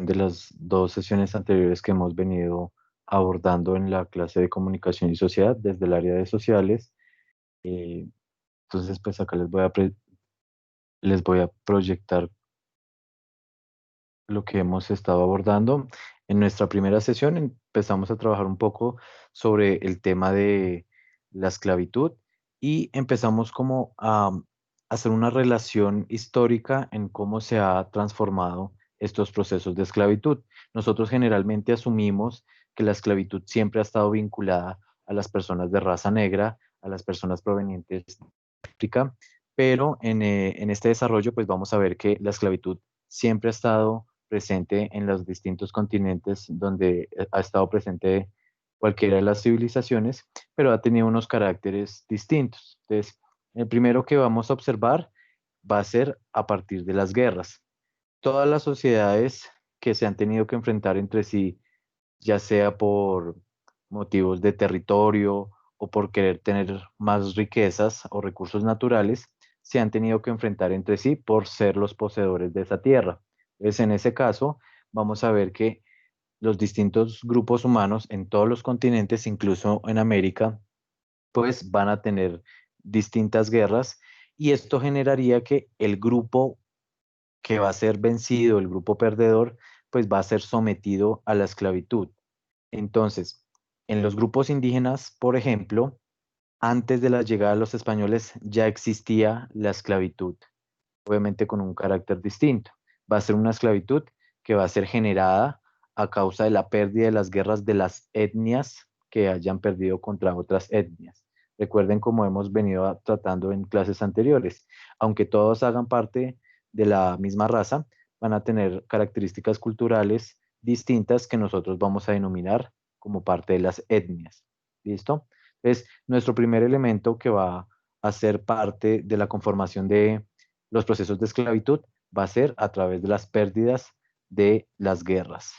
de las dos sesiones anteriores que hemos venido abordando en la clase de comunicación y sociedad desde el área de sociales. Eh, entonces, pues acá les voy a proyectar lo que hemos estado abordando. En nuestra primera sesión empezamos a trabajar un poco sobre el tema de la esclavitud y empezamos como a hacer una relación histórica en cómo se ha transformado estos procesos de esclavitud. Nosotros generalmente asumimos que la esclavitud siempre ha estado vinculada a las personas de raza negra, a las personas provenientes de África, pero en este desarrollo pues vamos a ver que la esclavitud siempre ha estado presente en los distintos continentes donde ha estado presente cualquiera de las civilizaciones, pero ha tenido unos caracteres distintos. Entonces, el primero que vamos a observar va a ser a partir de las guerras. Todas las sociedades que se han tenido que enfrentar entre sí, ya sea por motivos de territorio o por querer tener más riquezas o recursos naturales, se han tenido que enfrentar entre sí por ser los poseedores de esa tierra. Entonces, en ese caso, vamos a ver que los distintos grupos humanos en todos los continentes, incluso en América, pues van a tener distintas guerras y esto generaría que el grupo que va a ser vencido, el grupo perdedor, pues va a ser sometido a la esclavitud. Entonces, en los grupos indígenas, por ejemplo, antes de la llegada de los españoles ya existía la esclavitud, obviamente con un carácter distinto. Va a ser una esclavitud que va a ser generada a causa de la pérdida de las guerras de las etnias que hayan perdido contra otras etnias. Recuerden como hemos venido tratando en clases anteriores, aunque todos hagan parte de la misma raza, van a tener características culturales distintas que nosotros vamos a denominar como parte de las etnias. ¿Listo? Entonces, nuestro primer elemento que va a ser parte de la conformación de los procesos de esclavitud va a ser a través de las pérdidas de las guerras.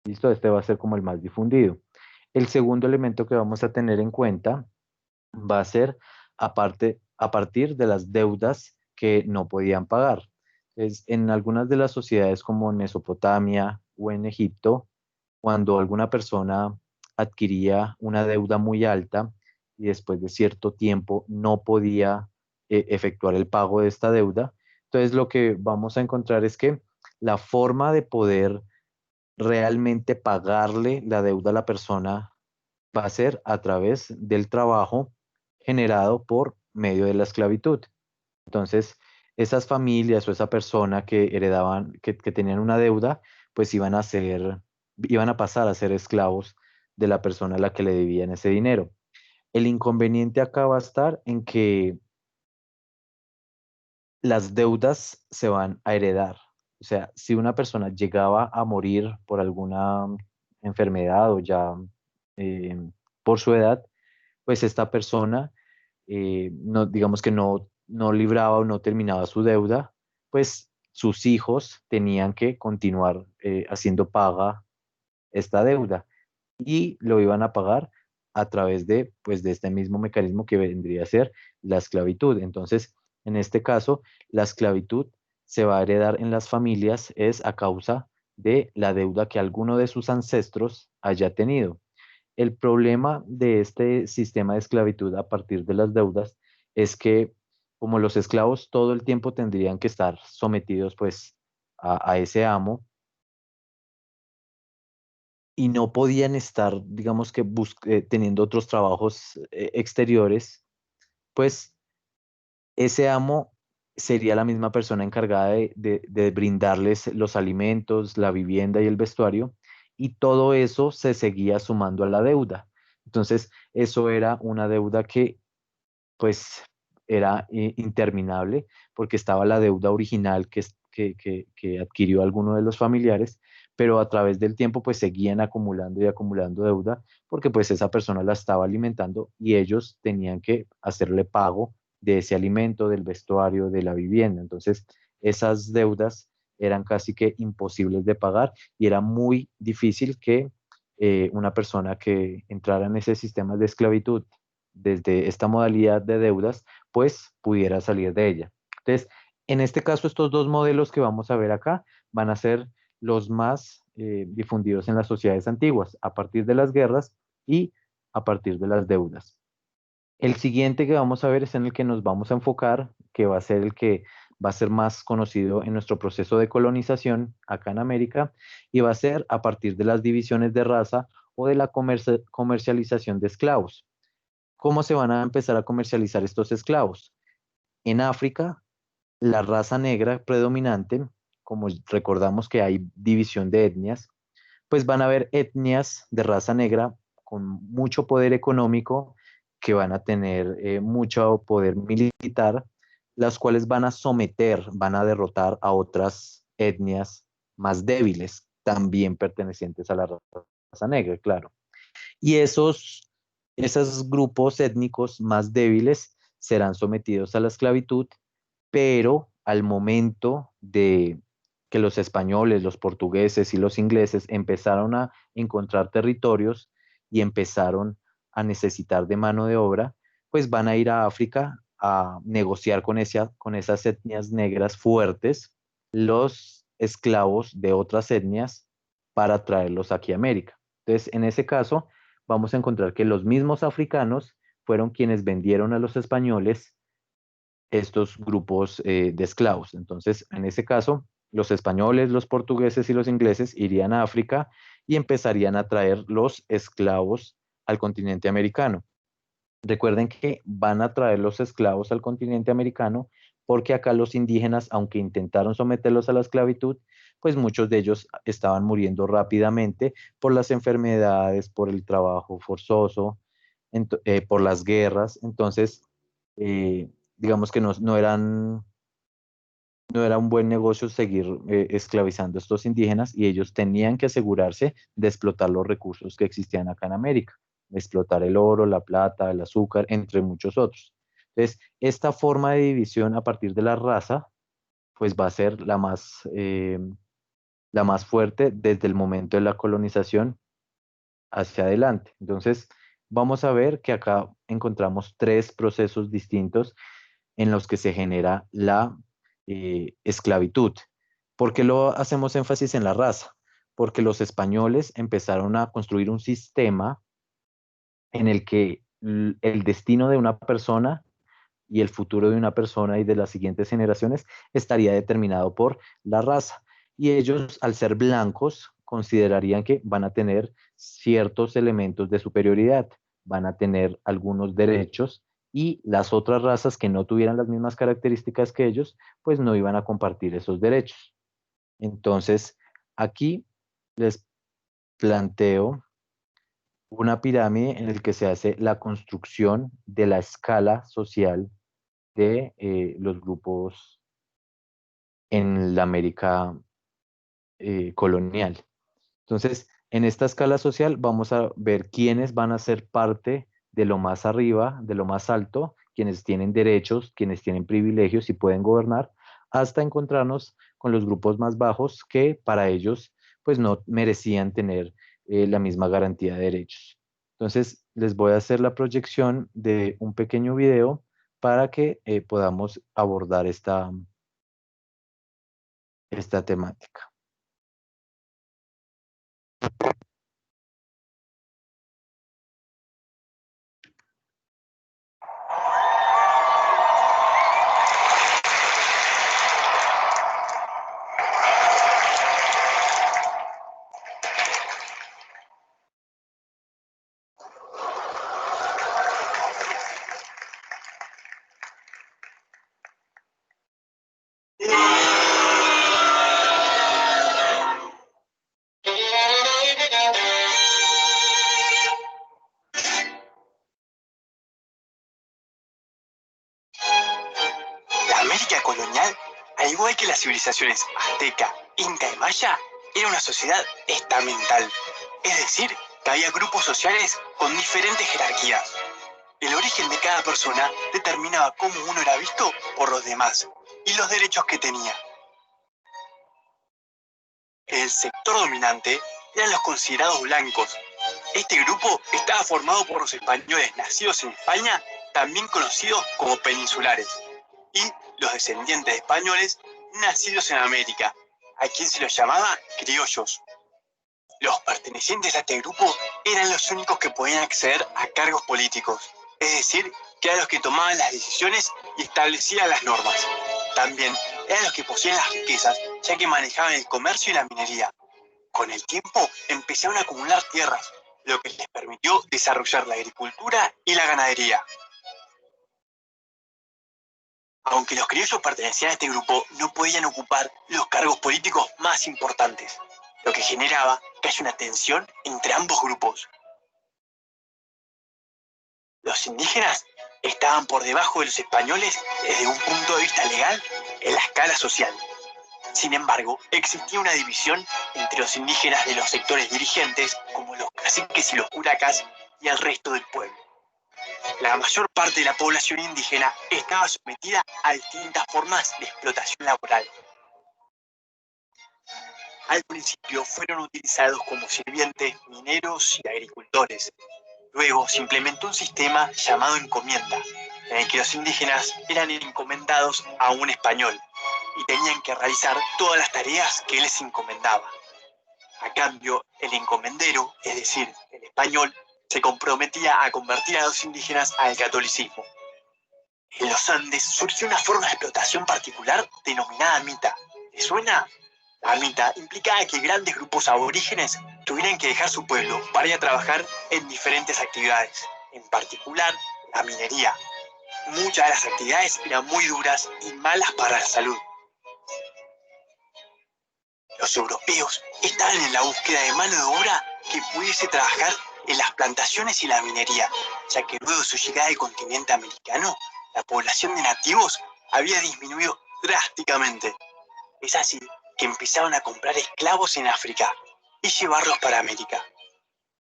¿Listo? Este va a ser como el más difundido. El segundo elemento que vamos a tener en cuenta va a ser a partir de las deudas que no podían pagar. En algunas de las sociedades como en Mesopotamia o en Egipto, cuando alguna persona adquiría una deuda muy alta y después de cierto tiempo no podía efectuar el pago de esta deuda, entonces lo que vamos a encontrar es que la forma de poder realmente pagarle la deuda a la persona va a ser a través del trabajo generado por medio de la esclavitud. Entonces, esas familias o esa persona que heredaban, que tenían una deuda, pues iban a pasar a ser esclavos de la persona a la que le debían ese dinero. El inconveniente acá va a estar en que las deudas se van a heredar. O sea, si una persona llegaba a morir por alguna enfermedad o ya eh, por su edad, pues esta persona, no, digamos que no libraba o no terminaba su deuda, pues sus hijos tenían que continuar haciendo paga esta deuda y lo iban a pagar a través de, pues, de este mismo mecanismo que vendría a ser la esclavitud. Entonces, en este caso, la esclavitud se va a heredar en las familias es a causa de la deuda que alguno de sus ancestros haya tenido. El problema de este sistema de esclavitud a partir de las deudas es que como los esclavos todo el tiempo tendrían que estar sometidos pues a ese amo y no podían estar, digamos que teniendo otros trabajos exteriores, pues ese amo sería la misma persona encargada de brindarles los alimentos, la vivienda y el vestuario, y todo eso se seguía sumando a la deuda. Entonces, eso era una deuda que pues era interminable porque estaba la deuda original que adquirió alguno de los familiares, pero a través del tiempo pues seguían acumulando y acumulando deuda porque pues esa persona la estaba alimentando y ellos tenían que hacerle pago de ese alimento, del vestuario, de la vivienda. Entonces, esas deudas eran casi que imposibles de pagar y era muy difícil que una persona que entrara en ese sistema de esclavitud desde esta modalidad de deudas, pues pudiera salir de ella. Entonces, en este caso, estos dos modelos que vamos a ver acá van a ser los más difundidos en las sociedades antiguas, a partir de las guerras y a partir de las deudas. El siguiente que vamos a ver es en el que nos vamos a enfocar, que va a ser el que va a ser más conocido en nuestro proceso de colonización acá en América, y va a ser a partir de las divisiones de raza o de la comercialización de esclavos. ¿Cómo se van a empezar a comercializar estos esclavos? En África, la raza negra predominante, como recordamos que hay división de etnias, pues van a haber etnias de raza negra con mucho poder económico, que van a tener mucho poder militar, las cuales van a someter, van a derrotar a otras etnias más débiles, también pertenecientes a la raza negra, claro. Y esos grupos étnicos más débiles serán sometidos a la esclavitud, pero al momento de que los españoles, los portugueses y los ingleses empezaron a encontrar territorios y empezaron a necesitar de mano de obra, pues van a ir a África a negociar con esas etnias negras fuertes los esclavos de otras etnias para traerlos aquí a América. Entonces, en ese caso, vamos a encontrar que los mismos africanos fueron quienes vendieron a los españoles estos grupos de esclavos. Entonces, en ese caso, los españoles, los portugueses y los ingleses irían a África y empezarían a traer los esclavos al continente americano. Recuerden que van a traer los esclavos al continente americano porque acá los indígenas, aunque intentaron someterlos a la esclavitud, pues muchos de ellos estaban muriendo rápidamente por las enfermedades, por el trabajo forzoso, por las guerras. Entonces, eh, digamos que no era un buen negocio seguir esclavizando a estos indígenas, y ellos tenían que asegurarse de explotar los recursos que existían acá en América, de explotar el oro, la plata, el azúcar, entre muchos otros. Entonces, esta forma de división a partir de la raza, pues va a ser la más fuerte desde el momento de la colonización hacia adelante. Entonces, vamos a ver que acá encontramos tres procesos distintos en los que se genera la esclavitud. ¿Por qué lo hacemos énfasis en la raza? Porque los españoles empezaron a construir un sistema en el que el destino de una persona y el futuro de una persona y de las siguientes generaciones estaría determinado por la raza. Y ellos, al ser blancos, considerarían que van a tener ciertos elementos de superioridad, van a tener algunos derechos, y las otras razas que no tuvieran las mismas características que ellos, pues no iban a compartir esos derechos. Entonces, aquí les planteo una pirámide en el que se hace la construcción de la escala social de los grupos en la América colonial. Entonces, en esta escala social vamos a ver quiénes van a ser parte de lo más arriba, de lo más alto, quienes tienen derechos, quienes tienen privilegios y pueden gobernar, hasta encontrarnos con los grupos más bajos que para ellos pues no merecían tener la misma garantía de derechos. Entonces, les voy a hacer la proyección de un pequeño video para que podamos abordar esta temática. La América colonial, al igual que las civilizaciones azteca, inca y maya, era una sociedad estamental, es decir, que había grupos sociales con diferentes jerarquías. El origen de cada persona determinaba cómo uno era visto por los demás y los derechos que tenía. El sector dominante eran los considerados blancos. Este grupo estaba formado por los españoles nacidos en España, también conocidos como peninsulares, y los descendientes de españoles nacidos en América, a quien se los llamaba criollos. Los pertenecientes a este grupo eran los únicos que podían acceder a cargos políticos, es decir, que eran los que tomaban las decisiones y establecían las normas. También eran los que poseían las riquezas, ya que manejaban el comercio y la minería. Con el tiempo empezaron a acumular tierras, lo que les permitió desarrollar la agricultura y la ganadería. Aunque los criollos pertenecían a este grupo, no podían ocupar los cargos políticos más importantes, lo que generaba que haya una tensión entre ambos grupos. Los indígenas estaban por debajo de los españoles desde un punto de vista legal en la escala social. Sin embargo, existía una división entre los indígenas de los sectores dirigentes, como los caciques y los curacas, y el resto del pueblo. La mayor parte de la población indígena estaba sometida a distintas formas de explotación laboral. Al principio fueron utilizados como sirvientes, mineros y agricultores. Luego se implementó un sistema llamado encomienda, en el que los indígenas eran encomendados a un español y tenían que realizar todas las tareas que él les encomendaba. A cambio, el encomendero, es decir, el español, se comprometía a convertir a los indígenas al catolicismo. En los Andes surgió una forma de explotación particular denominada mita. ¿Te suena? La mita implicaba que grandes grupos aborígenes tuvieran que dejar su pueblo para ir a trabajar en diferentes actividades, en particular la minería. Muchas de las actividades eran muy duras y malas para la salud. Los europeos estaban en la búsqueda de mano de obra que pudiese trabajar en las plantaciones y la minería, ya que luego de su llegada al continente americano, la población de nativos había disminuido drásticamente. Es así que empezaron a comprar esclavos en África y llevarlos para América.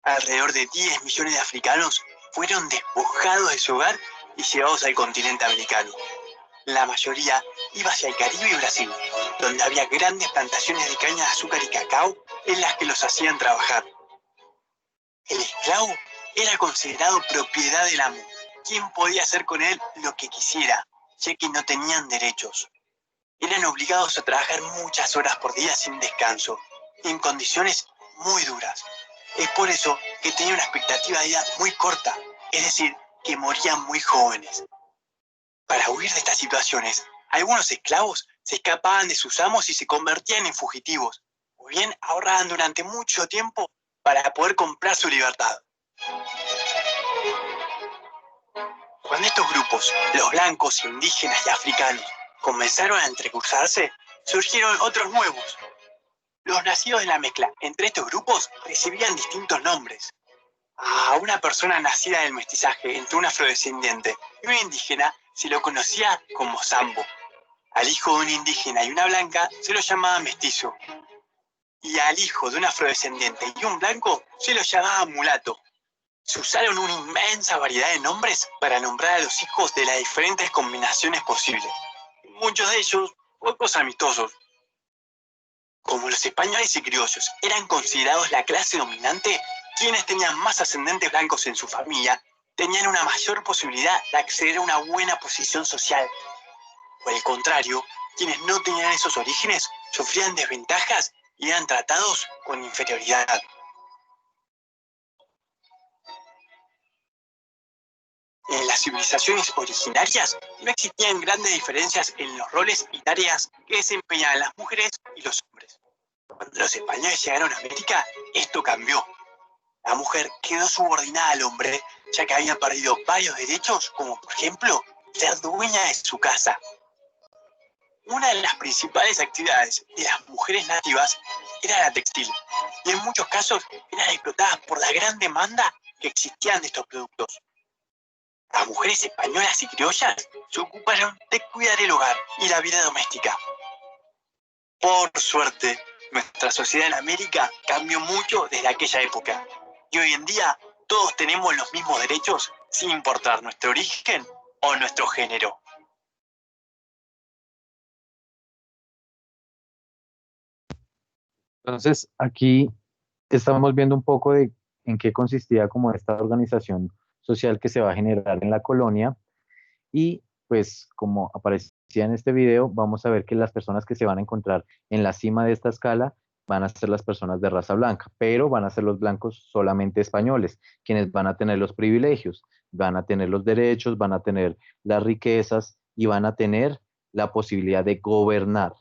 Alrededor de 10 millones de africanos fueron despojados de su hogar y llevados al continente americano. La mayoría iba hacia el Caribe y Brasil, donde había grandes plantaciones de caña de azúcar y cacao en las que los hacían trabajar. El esclavo era considerado propiedad del amo, quien podía hacer con él lo que quisiera, ya que no tenían derechos. Eran obligados a trabajar muchas horas por día sin descanso, en condiciones muy duras. Es por eso que tenían una expectativa de vida muy corta, es decir, que morían muy jóvenes. Para huir de estas situaciones, algunos esclavos se escapaban de sus amos y se convertían en fugitivos, o bien ahorraban durante mucho tiempo para poder comprar su libertad. Cuando estos grupos, los blancos, indígenas y africanos, comenzaron a entrecruzarse, surgieron otros nuevos. Los nacidos de la mezcla entre estos grupos recibían distintos nombres. A una persona nacida del mestizaje entre un afrodescendiente y un indígena se lo conocía como sambo. Al hijo de un indígena y una blanca se lo llamaba mestizo. Y al hijo de un afrodescendiente y un blanco se lo llamaba mulato. Se usaron una inmensa variedad de nombres para nombrar a los hijos de las diferentes combinaciones posibles. Muchos de ellos pocos amistosos. Como los españoles y criollos eran considerados la clase dominante, quienes tenían más ascendentes blancos en su familia tenían una mayor posibilidad de acceder a una buena posición social. Por el contrario, quienes no tenían esos orígenes sufrían desventajas y eran tratados con inferioridad. En las civilizaciones originarias no existían grandes diferencias en los roles y tareas que desempeñaban las mujeres y los hombres. Cuando los españoles llegaron a América, esto cambió. La mujer quedó subordinada al hombre, ya que había perdido varios derechos, como por ejemplo, ser dueña de su casa. Una de las principales actividades de las mujeres nativas era la textil, y en muchos casos eran explotadas por la gran demanda que existían de estos productos. Las mujeres españolas y criollas se ocuparon de cuidar el hogar y la vida doméstica. Por suerte, nuestra sociedad en América cambió mucho desde aquella época, y hoy en día todos tenemos los mismos derechos sin importar nuestro origen o nuestro género. Entonces, aquí estamos viendo un poco de en qué consistía como esta organización social que se va a generar en la colonia y pues como aparecía en este video, vamos a ver que las personas que se van a encontrar en la cima de esta escala van a ser las personas de raza blanca, pero van a ser los blancos solamente españoles, quienes van a tener los privilegios, van a tener los derechos, van a tener las riquezas y van a tener la posibilidad de gobernar.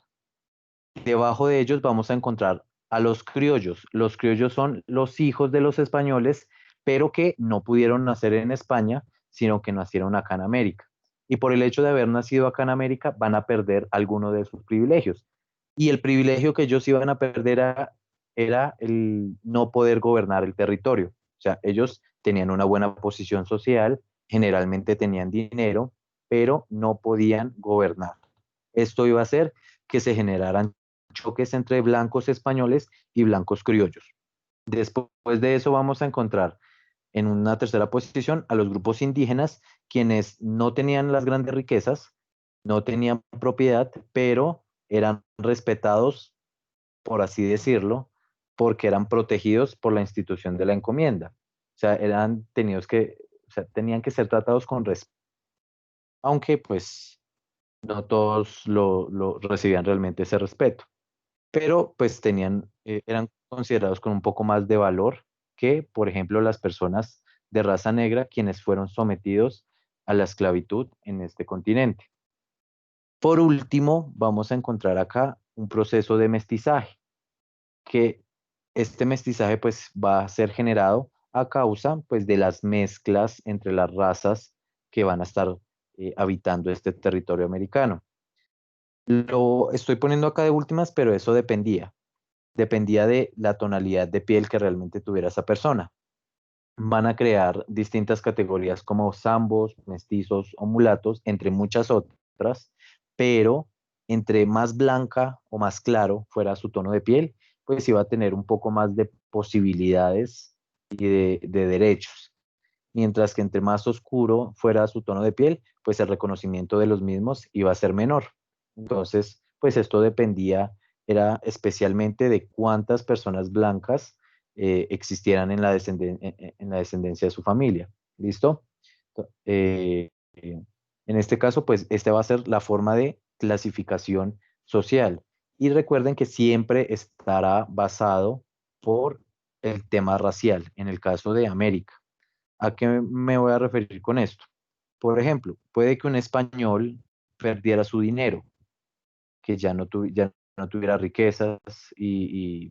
Debajo de ellos vamos a encontrar a los criollos. Los criollos son los hijos de los españoles, pero que no pudieron nacer en España, sino que nacieron acá en América. Y por el hecho de haber nacido acá en América, van a perder alguno de sus privilegios. Y el privilegio que ellos iban a perder era el no poder gobernar el territorio. O sea, ellos tenían una buena posición social, generalmente tenían dinero, pero no podían gobernar. Esto iba a hacer que se generaran choques entre blancos españoles y blancos criollos. Después de eso vamos a encontrar en una tercera posición a los grupos indígenas, quienes no tenían las grandes riquezas, no tenían propiedad, pero eran respetados, por así decirlo, porque eran protegidos por la institución de la encomienda. O sea, o sea, tenían que ser tratados con respeto, aunque pues no todos lo recibían realmente ese respeto, pero pues eran considerados con un poco más de valor que, por ejemplo, las personas de raza negra, quienes fueron sometidos a la esclavitud en este continente. Por último, vamos a encontrar acá un proceso de mestizaje, que este mestizaje pues va a ser generado a causa pues de las mezclas entre las razas que van a estar habitando este territorio americano. Lo estoy poniendo acá de últimas, pero eso dependía de la tonalidad de piel que realmente tuviera esa persona. Van a crear distintas categorías como zambos, mestizos o mulatos, entre muchas otras, pero entre más blanca o más claro fuera su tono de piel, pues iba a tener un poco más de posibilidades y de derechos. Mientras que entre más oscuro fuera su tono de piel, pues el reconocimiento de los mismos iba a ser menor. Entonces, pues esto dependía, era especialmente de cuántas personas blancas existieran en la descendencia de su familia. ¿Listo? En este caso, pues esta va a ser la forma de clasificación social. Y recuerden que siempre estará basado por el tema racial, en el caso de América. ¿A qué me voy a referir con esto? Por ejemplo, puede que un español perdiera su dinero, que ya no tuviera riquezas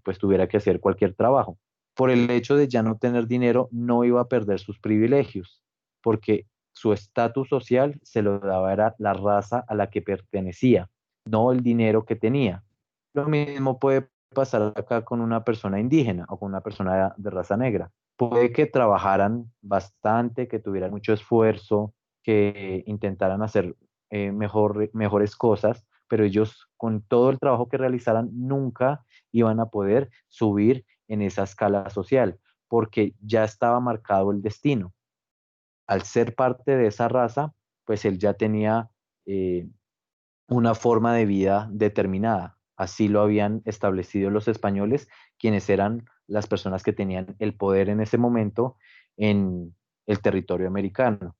pues tuviera que hacer cualquier trabajo. Por el hecho de ya no tener dinero, no iba a perder sus privilegios, porque su estatus social se lo daba era la raza a la que pertenecía, no el dinero que tenía. Lo mismo puede pasar acá con una persona indígena o con una persona de raza negra. Puede que trabajaran bastante, que tuvieran mucho esfuerzo, que intentaran hacer mejores cosas, pero ellos con todo el trabajo que realizaran nunca iban a poder subir en esa escala social, porque ya estaba marcado el destino. Al ser parte de esa raza, pues él ya tenía una forma de vida determinada. Así lo habían establecido los españoles, quienes eran las personas que tenían el poder en ese momento en el territorio americano.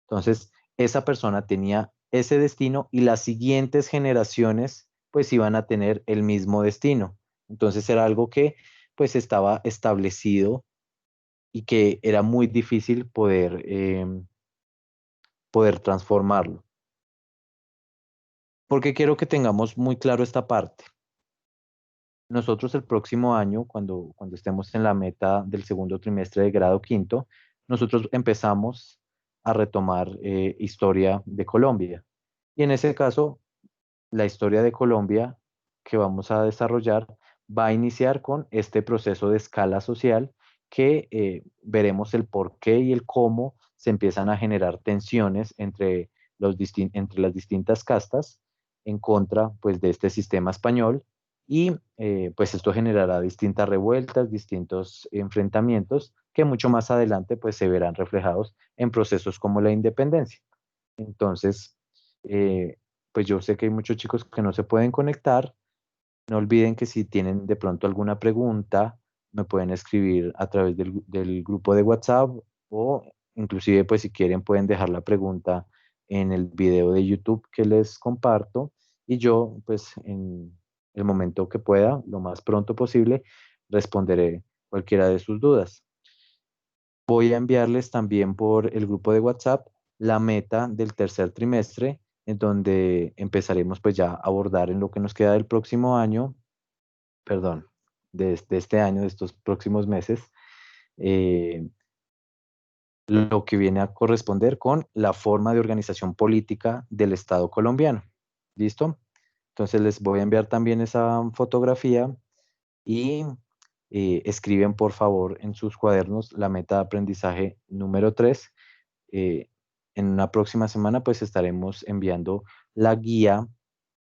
Entonces, esa persona tenía ese destino y las siguientes generaciones pues iban a tener el mismo destino. Entonces era algo que pues estaba establecido y que era muy difícil poder transformarlo. Porque quiero que tengamos muy claro esta parte. Nosotros el próximo año, cuando estemos en la meta del segundo trimestre de grado quinto, nosotros empezamos a retomar historia de Colombia. Y en ese caso, la historia de Colombia que vamos a desarrollar va a iniciar con este proceso de escala social que veremos el por qué y el cómo se empiezan a generar tensiones entre las distintas castas en contra pues, de este sistema español y pues esto generará distintas revueltas, distintos enfrentamientos que mucho más adelante pues se verán reflejados en procesos como la independencia. Entonces, pues yo sé que hay muchos chicos que no se pueden conectar. No olviden que si tienen de pronto alguna pregunta, me pueden escribir a través del grupo de WhatsApp o inclusive pues si quieren pueden dejar la pregunta en el video de YouTube que les comparto y yo, pues en el momento que pueda, lo más pronto posible, responderé cualquiera de sus dudas. Voy a enviarles también por el grupo de WhatsApp la meta del tercer trimestre, en donde empezaremos pues ya a abordar en lo que nos queda del próximo año, perdón, de este año, de estos próximos meses, eh, lo que viene a corresponder con la forma de organización política del Estado colombiano. ¿Listo? Entonces les voy a enviar también esa fotografía y escriben por favor en sus cuadernos la meta de aprendizaje número 3. Eh, en una próxima semana pues estaremos enviando la guía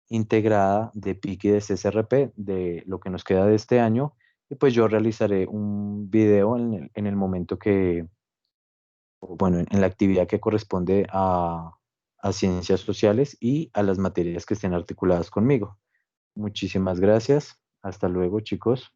integrada de PIC y de CSRP de lo que nos queda de este año y pues yo realizaré un video en el momento que, o bueno, en la actividad que corresponde a ciencias sociales y a las materias que estén articuladas conmigo. Muchísimas gracias. Hasta luego, chicos.